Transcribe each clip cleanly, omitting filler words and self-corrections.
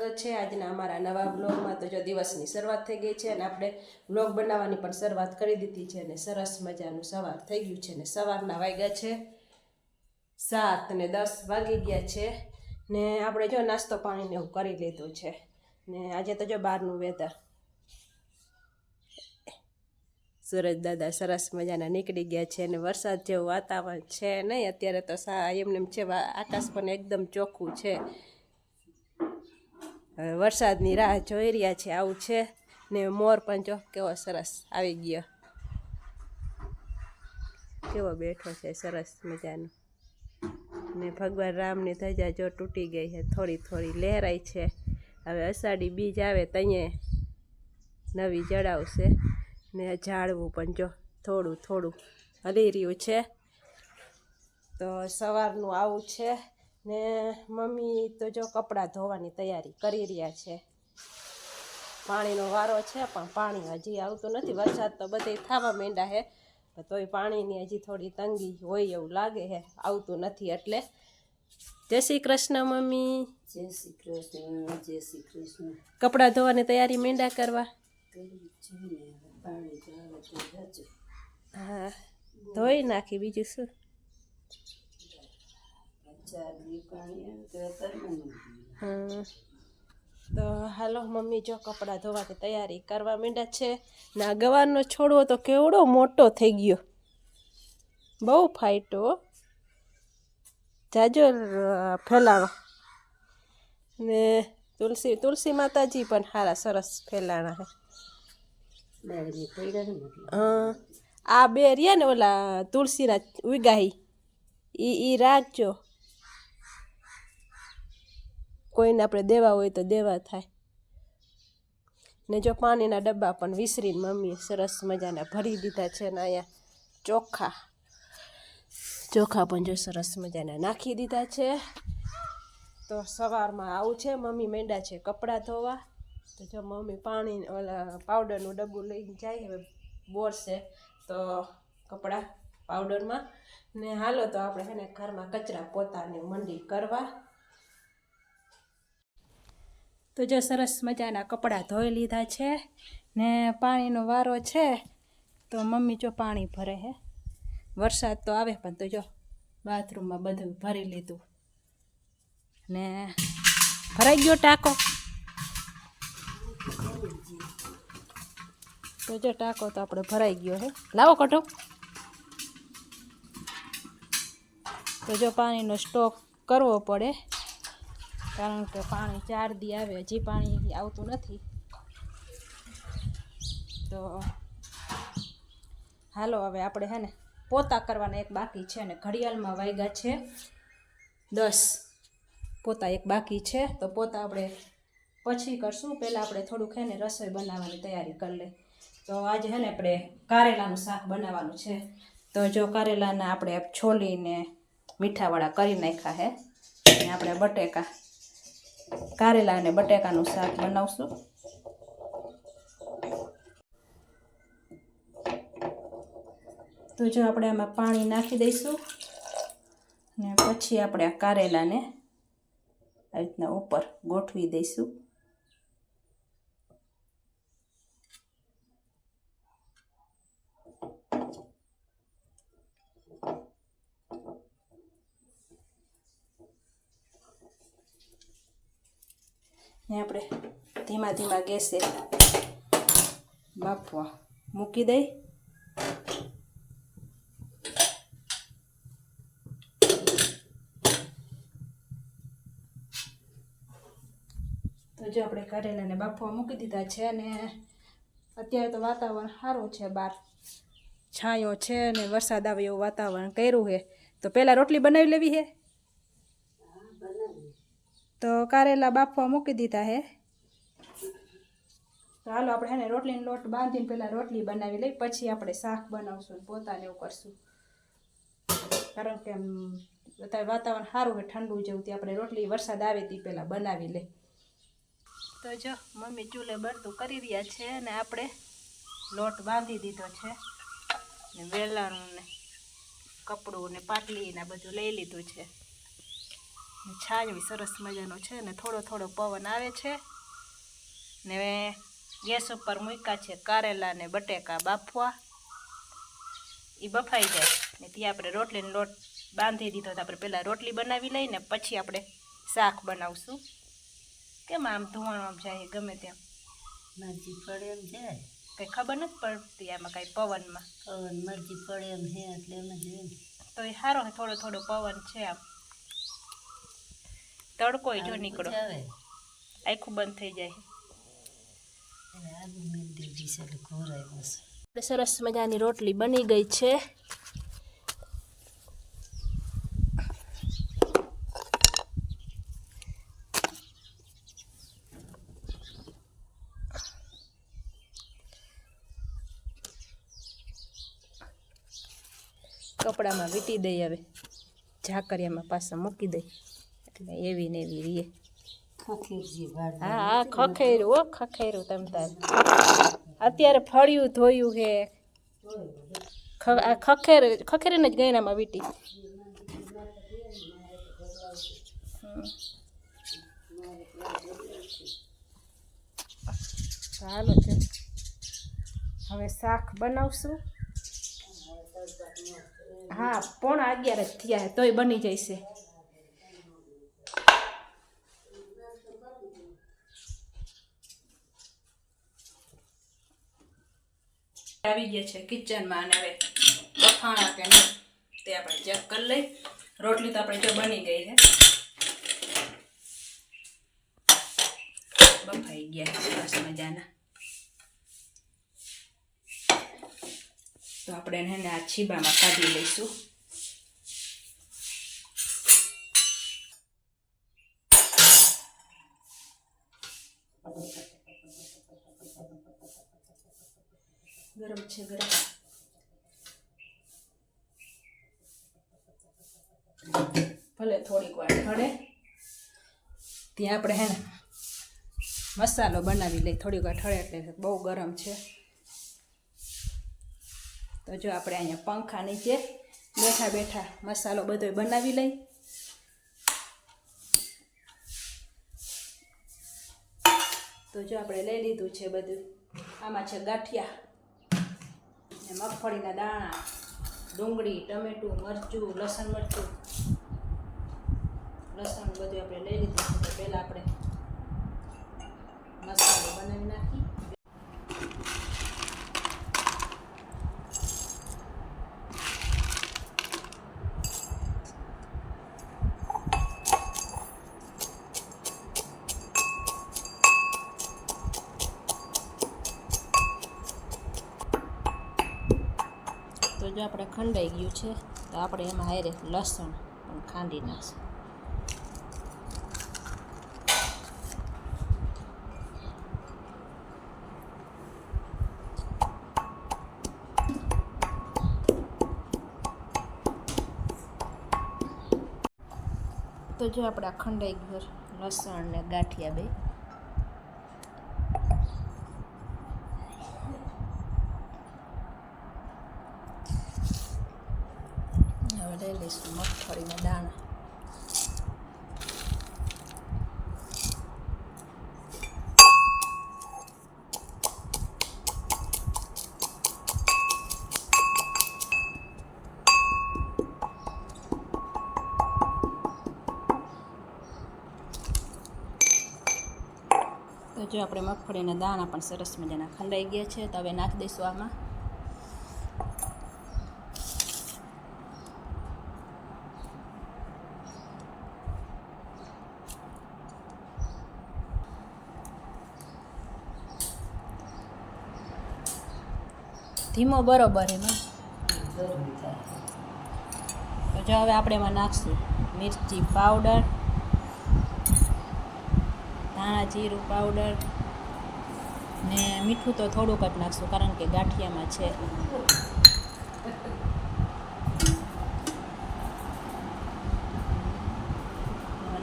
સ્વાગત છે આજના અમારા નવા બ્લોગમાં। તો જો દિવસની શરૂઆત થઈ ગઈ છે અને આપણે બ્લોગ બનાવવાની પણ શરૂઆત કરી દીધી છે અને સરસ મજાનું સવાર થઈ ગયું છે ને સવારના વાગ્યા છે 7 ને 10 વાગી ગયા છે ને આપણે જો નાસ્તો પાણીને એવું કરી લીધું છે ને આજે તો જો બહારનું વેધર सूरज दादा सरस मजाना निकली गया है ने वरसाद जेवुं वातावरण है नहीं अत्यारे तो एमने आकाश पण एकदम चोख्खुं है। वरसादनी राह जोई रह्या छे आवुं छे ने मोर पण जो केवो सरस आवी गयो केवो बैठो छे सरस मजानो ने भगवान राम ने ध्वजा जो तूटी गई है थोड़ी थोड़ी लहराई छे। हवे अषाढ़ी बीज आवे तईए नवी जड़ावशे ने झाड़वुं पण जो थोड़ुं थोड़ुं हली रह्युं छे। तो सवारनुं आवुं छे ने मम्मी तो जो कपड़ा धोवानी तैयारी करी रह्या छे। पाणीनो वारो छे पण पाणी हजी आवतुं नथी। वरसाद तो बधे थवा मांड्या है तोय पाणीनी हजी थोड़ी तंगी होय एवुं लागे है आवतुं नथी एटले। जय श्री कृष्ण मम्मी। जय श्री कृष्ण। जय श्री कृष्ण। कपड़ा धोवानी तैयारी मांड्या करवा। हाँ धोई नाखी बीजू शू तो हालो मम्मी जो कपड़ा धोवा की तैयारी करवा मांड्या छे ना गवारनो छोड़वो तो केवड़ो मोटो थई गयो बहु फाइटो जाजो फैलाणो ने तुलसी तुलसी माताजी पण हारा सरस फैलाणा है। आ बे रिया ने ओला तुलसी ना उगाही ई राखजो कोईने आपणे देवा होय तो देवा थाय ने जो पानीना डब्बा पण विसरीने मम्मीए सरस मजाना भरी दीधा छे ने अहींया चोखा चोखा पण जो सरस मजाना नाखी दीधा छे। तो सवारमां आवुं छे मम्मी मेंड्या छे कपड़ा धोवा। तो जो मम्मी पानी ओला पाउडरनुं डब्बू लईने जाय हवे बोर से तो कपड़ा पाउडर में ने हालो तो आपणे हेने घर में कचरा पोताने मंडी करवा। तो जो सरस मजाना कपड़ा धोई लीधा छे ने पाणीनो वारो छे तो मम्मी जो पाणी भरे है। वरसाद तो आवे पण तो जो बाथरूम में बधुं भरी लीधुं ने भराई गयो टाको। तो जो टाको तो आपणे भराई गयो है लावो कटो। तो जो पानीनो स्टॉक करवो पड़े कारण के पाणी 4 दी आवे हजी पाणी आवतुं नथी। तो हालो हवे आपणे है ने पोता करवाना एक बाकी छे ने घड़ियाळमां वाग्या छे 10 पोता एक बाकी छे। तो पोता आपणे पछी करशुं पहेला आपणे थोड़ुंक है ने रसोई बनाववानी तैयारी कर ले। तो आज है ने आपणे कारेलानुं शाक बनाववानुं छे। तो जो कारेलाने आपणे छोलीने मीठावाळा करी नाख्या है ने आपणे बटेका कारेला अने बटेकानुं शाक बनावशुं। तो जो आपणे आमां पाणी नाखी दईशुं ने पछी आपणे आ कारेलाने आ रीतना उपर गोठवी दईशुं। ने आपणे धीमा धीमा गैसे बाफवा मूकी दई। तो जो आपणे कारेलाने बाफवा मूकी दीधा छे ने अत्यारे तो वातावरण सारुं छे बार छायो छे ने वरसाद आवे एवुं वातावरण कर्युं है। तो पहेला रोटली बनावी लेवी है। तो कारेला बाफवा मूकी दीधा है। तो हालो आपणे है ने रोटलीनो लोट बांधीने पहेला रोटली बनावी लई पछी आपणे शाक बनावशुं पोताने एवुं करशुं कारण के अत्यारे वातावरण सारुं है ठंडू जेवुं ते आपणे रोटली वरसाद आवे ती पहेला बनावी लई। तो जो मम्मी चूले बळતું કરી રહ્યા છે અને આપણે લોટ બાંધી દીધો છે ને વેલણું ને કપડું ને પાટલી ને બધું લઈ લીધું છે। છાંયો સરસ મજાનો છે ને થોડો થોડો પવન આવે છે ને ગેસ ઉપર મૂક્યા છે કારેલા ને બટેકા બાફવા. એ બફાઈ જાય ને ત્યાં આપણે રોટલીનો લોટ બાંધી દીધો તો આપણે પહેલાં રોટલી બનાવી લઈને પછી આપણે શાક બનાવશું. કેમ આમ ધોવાનું આમ જાય ગમે તેમ મરજી પડે એમ જાય, કંઈ ખબર નથી પડતી આમાં કાંઈ પવનમાં. પવન મરજી પડે એમ હે એટલે એમ જ હોય ને. તો એ સારો થોડો થોડો પવન છે આમ. તડકો જો નીકળો આવે આખું બંધ થઈ જાય. એટલે આગુ મેળ દીધી છે એટલે ઘોરાય બસ. સરસ મજાની રોટલી બની ગઈ છે. કપડામાં વીટી દઈ, હવે ઝાકરિયામાં પાછા મૂકી દઈ એટલે એવી ને એવી રીએ. ખખેરજી ભાડ હા હા ખખેરું હો ખખેરું તમ તાર. અત્યારે ફળિયું ધોયું હે આ ખખેરીને જ ગયનામાં વીટી. ચાલો છે હવે શાક બનાવશું. હા 11:30 જ થયા તોય બની જશે. આવી ગયા છે કિચનમાં અને હવે બફાણા કે નહીં તે આપણે ચેક કરી લઈ. રોટલી તો આપણે જો બની ગઈ છે, બફાઈ ગયા સરસ મજાના. તો આપણે એને આ છીબામાં કાઢી લઈશું. ગરમ છે ગરમ. ભલે થોડીક વાર ઠરે ત્યાં આપણે હે ને મસાલો બનાવી લઈ. થોડીક વાર ઠરે એટલે બહુ ગરમ છે. તો જો આપણે અહીંયા પંખા નીચે બેઠા બેઠા મસાલો બધો બનાવી લઈ. તો જો આપણે લઈ લીધું છે બધું. આમાં છે ગાંઠિયા ને મગફળીના દાણા, ડુંગળી, ટમેટું, મરચું, લસણ મરચું, લસણ બધું આપણે લઈ લીધું છે. તો પહેલાં આપણે મસાલો બનાવી નાખી. તો જો આપણે ખંડાઈ ગયું છે તો આપણે એમાં હારે લસણ પણ ખાંડી નાખશું. તો જો આપણે આ ખંડાઈ ગયું લસણ ને ગાંઠિયા બે. લઈ લઈશું મગફળીના દાણા. તો જો આપણે મગફળીના દાણા પણ સરસ મજાના ખંડાઈ ગયા છે. તો હવે નાખી દઈશું આમાં ધીમો બરોબર એમાં. તો જો હવે આપણે એમાં નાખશું મિરચી પાવડર, ધાણા જીરું પાવડર ને મીઠું તો થોડુંક જ નાખશું કારણ કે ગાંઠિયામાં છે.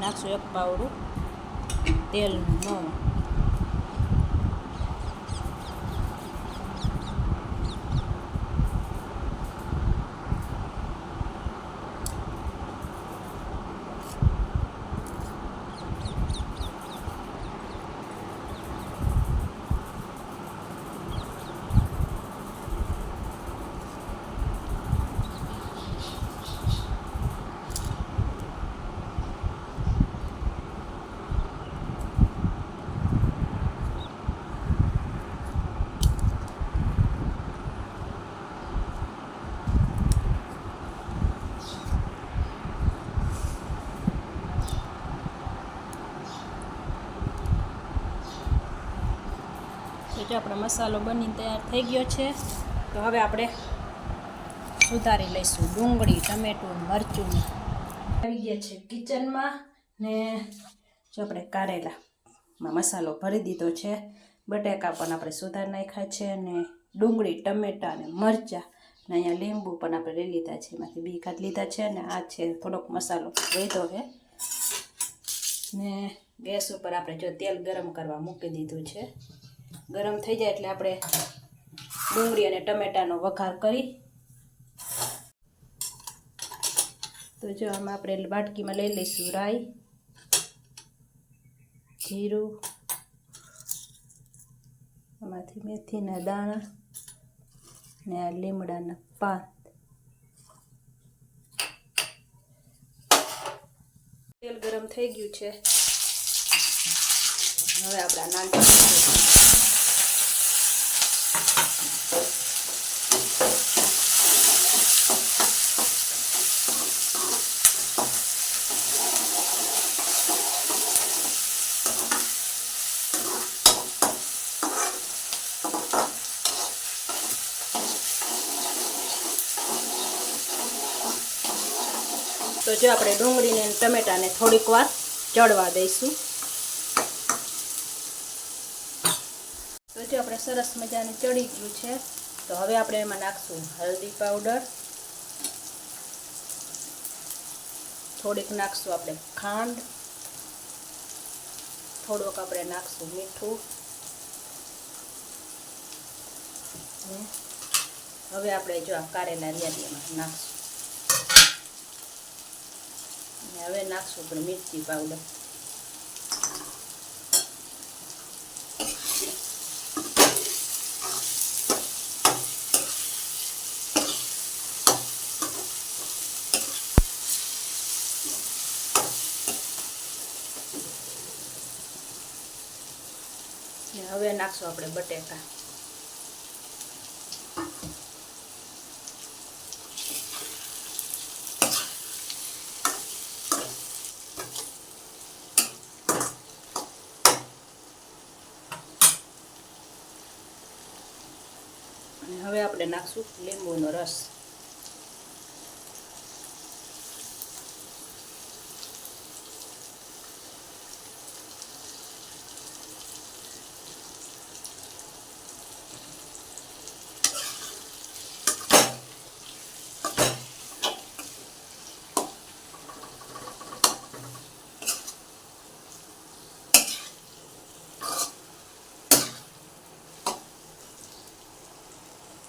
નાખશું 1 પાવડું તેલનું મોં. જો આપણો મસાલો બનીને તૈયાર થઈ ગયો છે. તો હવે આપણે સુધારી લઈશું ડુંગળી, ટમેટું, મરચું. આવી ગયા છે કિચનમાં ને જો આપણે કારેલામાં મસાલો ભરી દીધો છે. બટાકા પણ આપણે સુધારી નાખ્યા છે અને ડુંગળી, ટમેટા અને મરચાં ને અહીંયા લીંબુ પણ આપણે લઈ લીધા છે. એમાંથી બી કાઢી લીધા છે અને આ છે થોડોક મસાલો વધ્યો છે. ને ગેસ ઉપર આપણે જો તેલ ગરમ કરવા મૂકી દીધું છે. ગરમ થઈ જાય એટલે આપણે ડુંગળી અને ટમેટાનો વઘાર કરી. તો જો આમાં આપણે વાટકીમાં લઈ લઈશું રાઈ, જીરું, આમાંથી મેથીના દાણા ને આ લીમડાના પાન. તેલ ગરમ થઈ ગયું છે. હવે આપણે આ નાખીશું. તો જો આપણે ડુંગળીને ટમેટાને થોડીક વાર ચડવા દઈશું. તો જો આપણે સરસ મજાને ચડી ગયું છે. તો હવે આપણે એમાં નાખશું હળદી પાવડર, થોડીક નાખશું આપણે ખાંડ, થોડુંક આપણે નાખશું મીઠું. હવે આપણે જો આ કારેલા એમાં નાખશું. હવે નાખશું આપણે મિરચી પાવડર. હવે નાખશું આપણે બટેકા. હવે આપણે નાખશું લીંબુનો રસ.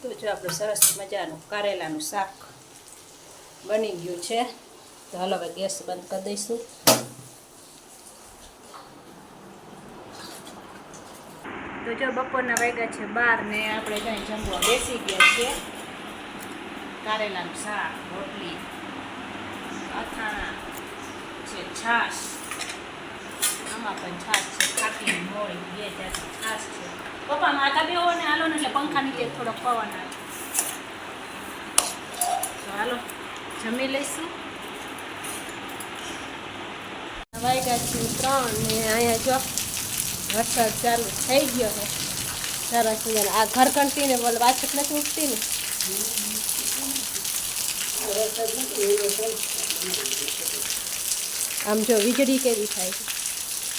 તો જો આપણે સરસ મજાનું કારેલાનું શાક બની ગયું છે. તો હાલો હવે ગેસ બંધ કરી દઈશું. તો જો બપોરના વાગ્યા છે 12 ને આપણે ત્યાં જમવા બેસી ગયા છીએ. કારેલાનું શાક, રોટલી, અથાણા છે, છાશ. આમાં પણ છાશ છે, ખાટી મોળી, 2 જાતની છાશ છે. પપ્પા માતા બે હોય ને હાલો ને એટલે પંખા નીચે થોડોક પવન આવે. તો હાલો જમી લઈશું. વાગ્યા છે 3 ને અહીંયા જો વરસાદ ચાલુ થઈ ગયો છે સરસ મજાનો. આ ઘર કંટીને બોલ વાછટ નથી ઉઠતી ને. આમ જો વીજળી કેવી થાય છે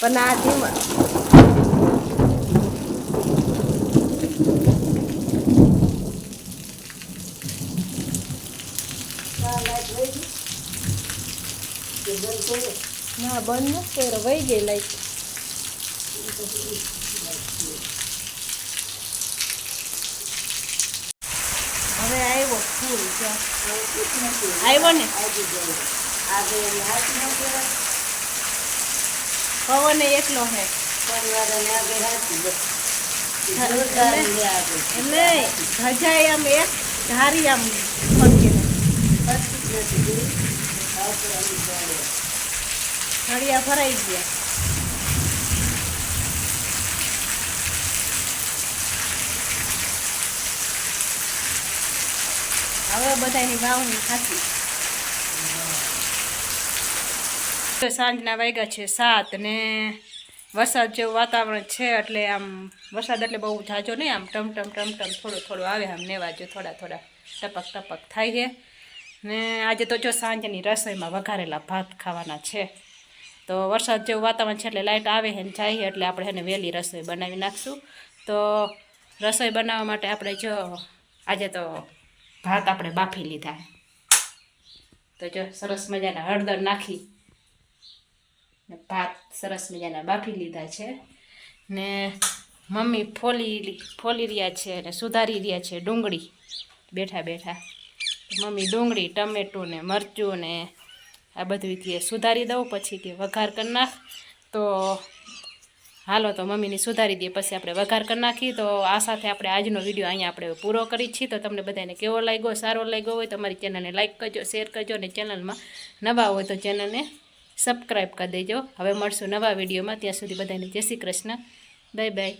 પણ આ ધીમા. ના બંધ નથી કર્યો, વહી ગઈ લાઈટ. હવે આવ્યો ફૂલ આવ્યો ને પવન એકલો હે એટલે ધજાય આમ એક ધારી આમ ઘડિયા ભરાઈ ગયા. હવે બધાની વાવણી ખાતી. સાંજના વાગ્યા છે 7 ને વરસાદ જેવું વાતાવરણ છે એટલે આમ વરસાદ એટલે બહુ ઝાઝો નહીં, આમ ટમ થોડું આવે, આમ નેવા જો થોડા ટપક થાય છે. ને આજે તો જો સાંજની રસોઈમાં વઘારેલા ભાત ખાવાના છે. તો વરસાદ જેવું વાતાવરણ છે એટલે લાઇટ આવે છે ને જાય એટલે આપણે એને વહેલી રસોઈ બનાવી નાખશું. તો રસોઈ બનાવવા માટે આપણે જો આજે તો ભાત આપણે બાફી લીધા. તો જો સરસ મજાના હળદર નાખી ભાત સરસ મજાના બાફી લીધા છે. ને મમ્મી ફોલી રહ્યા છે અને સુધારી રહ્યા છે ડુંગળી બેઠા. મમ્મી ડુંગળી ટમેટું ને મરચું ને આ બધું સુધારી દઉં, પછી કે વઘાર કરી નાખ. તો હાલો તો મમ્મીની સુધારી દઈએ, પછી આપણે વઘાર કરી નાખીએ. તો આ સાથે આપણે આજનો વિડીયો અહીંયા આપણે પૂરો કરી છીએ. તો તમને બધાને કેવો લાગ્યો, સારો લાગ્યો હોય તો અમારી ચેનલને લાઈક કરજો, શેર કરજો, અને ચેનલમાં નવા હોય તો ચેનલને સબસ્ક્રાઈબ કરી દેજો. હવે મળશું નવા વિડીયોમાં, ત્યાં સુધી બધાને જય શ્રી કૃષ્ણ, બાય બાય.